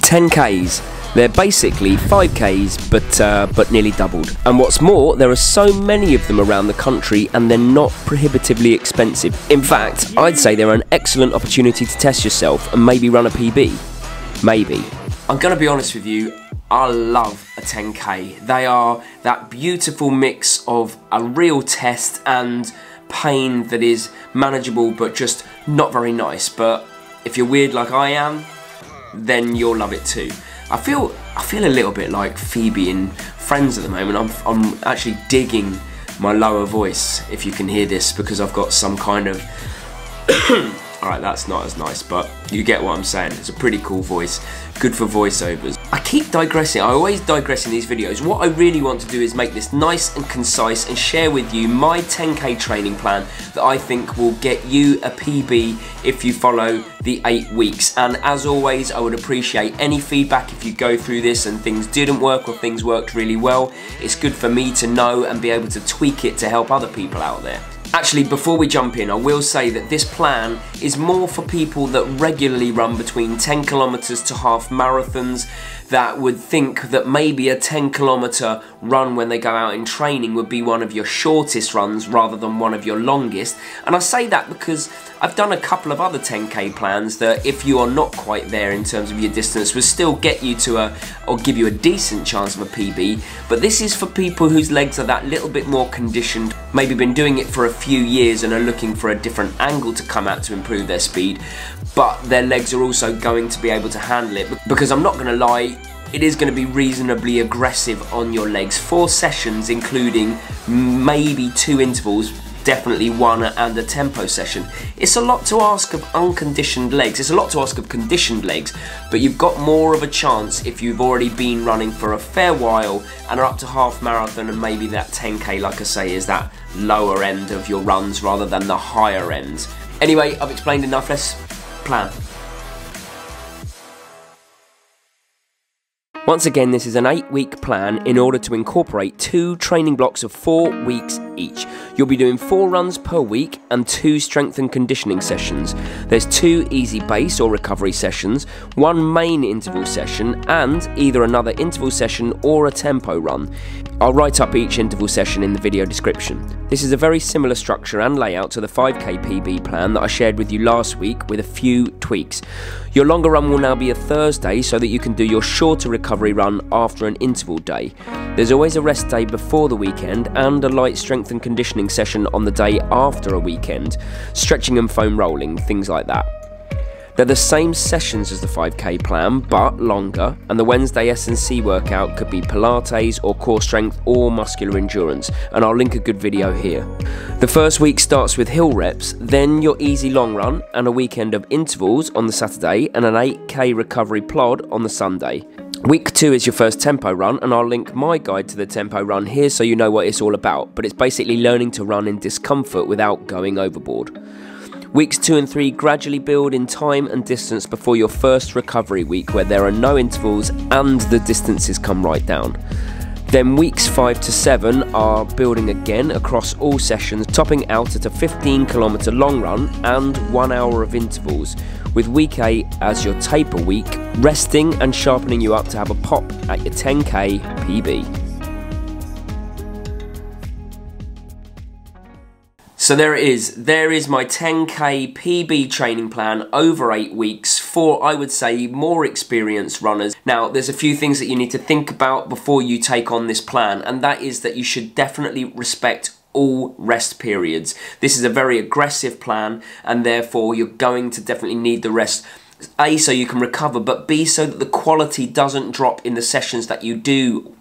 10Ks. They're basically 5Ks, but nearly doubled. And what's more, there are so many of them around the country and they're not prohibitively expensive. In fact, I'd say they're an excellent opportunity to test yourself and maybe run a PB. Maybe. I'm gonna be honest with you, I love a 10K. They are that beautiful mix of a real test and pain that is manageable but just not very nice. But if you're weird like I am, then you'll love it too. I feel a little bit like Phoebe in Friends at the moment. I'm actually digging my lower voice, if you can hear this, because I've got some kind of alright, that's not as nice, but you get what I'm saying. It's a pretty cool voice, good for voiceovers. I keep digressing, I always digress in these videos. What I really want to do is make this nice and concise and share with you my 10K training plan that I think will get you a PB if you follow the 8 weeks. And as always, I would appreciate any feedback if you go through this and things didn't work or things worked really well. It's good for me to know and be able to tweak it to help other people out there. Actually, before we jump in, I will say that this plan is more for people that regularly run between 10 kilometers to half marathons, that would think that maybe a 10-kilometer run when they go out in training would be one of your shortest runs rather than one of your longest. And I say that because I've done a couple of other 10K plans that, if you are not quite there in terms of your distance, will still get you to or give you a decent chance of a PB. But this is for people whose legs are that little bit more conditioned, maybe been doing it for a few years and are looking for a different angle to come at to improve their speed, but their legs are also going to be able to handle it. Because I'm not going to lie, it is going to be reasonably aggressive on your legs. 4 sessions, including maybe 2 intervals, definitely 1 and a tempo session. It's a lot to ask of unconditioned legs. It's a lot to ask of conditioned legs, but you've got more of a chance if you've already been running for a fair while and are up to half marathon, and maybe that 10K, like I say, is that lower end of your runs rather than the higher end. Anyway, I've explained enough. Let's plan. Once again, this is an 8-week plan in order to incorporate 2 training blocks of 4 weeks each. You'll be doing 4 runs per week and 2 strength and conditioning sessions. There's 2 easy base or recovery sessions, 1 main interval session, and either another interval session or a tempo run. I'll write up each interval session in the video description. This is a very similar structure and layout to the 5K PB plan that I shared with you last week, with a few tweaks. Your longer run will now be a Thursday so that you can do your shorter recovery run after an interval day. There's always a rest day before the weekend and a light strength and conditioning session on the day after a weekend, stretching and foam rolling, things like that. They're the same sessions as the 5K plan, but longer, and the Wednesday S&C workout could be Pilates or core strength or muscular endurance, and I'll link a good video here. The first week starts with hill reps, then your easy long run, and a weekend of intervals on the Saturday, and an 8K recovery plod on the Sunday. Week 2 is your first tempo run, and I'll link my guide to the tempo run here so you know what it's all about, but it's basically learning to run in discomfort without going overboard. Weeks 2 and 3 gradually build in time and distance before your first recovery week, where there are no intervals and the distances come right down. Then weeks 5 to 7 are building again across all sessions, topping out at a 15-kilometer long run and 1 hour of intervals, with week 8 as your taper week, resting and sharpening you up to have a pop at your 10K PB. So there it is. There is my 10K PB training plan over 8 weeks for, I would say, more experienced runners. Now, there's a few things that you need to think about before you take on this plan, and that is that you should definitely respect all rest periods. This is a very aggressive plan, and therefore you're going to definitely need the rest. A, so you can recover, but B, so that the quality doesn't drop in the sessions that you do.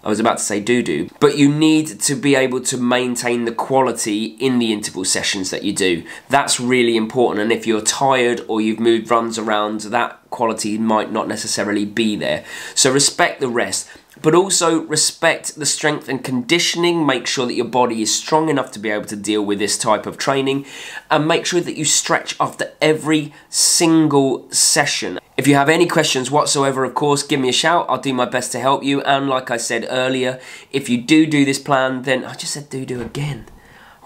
I was about to say do, but you need to be able to maintain the quality in the interval sessions that you do. That's really important, and if you're tired or you've moved runs around, that quality might not necessarily be there. So respect the rest, but also respect the strength and conditioning. Make sure that your body is strong enough to be able to deal with this type of training, and make sure that you stretch after every single session. If you have any questions whatsoever, of course, give me a shout. I'll do my best to help you. And like I said earlier, if you do this plan, then I just said do again.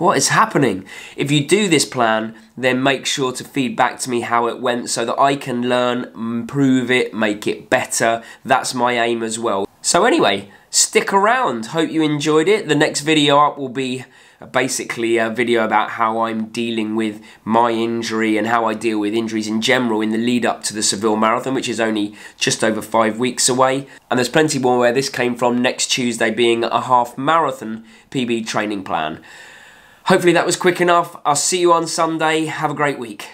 What is happening? If you do this plan, then make sure to feed back to me how it went so that I can learn, improve it, make it better. That's my aim as well. So anyway, stick around. Hope you enjoyed it. The next video up will be basically a video about how I'm dealing with my injury and how I deal with injuries in general in the lead up to the Seville Marathon, which is only just over 5 weeks away. And there's plenty more where this came from, next Tuesday being a half marathon PB training plan. Hopefully that was quick enough. I'll see you on Sunday. Have a great week.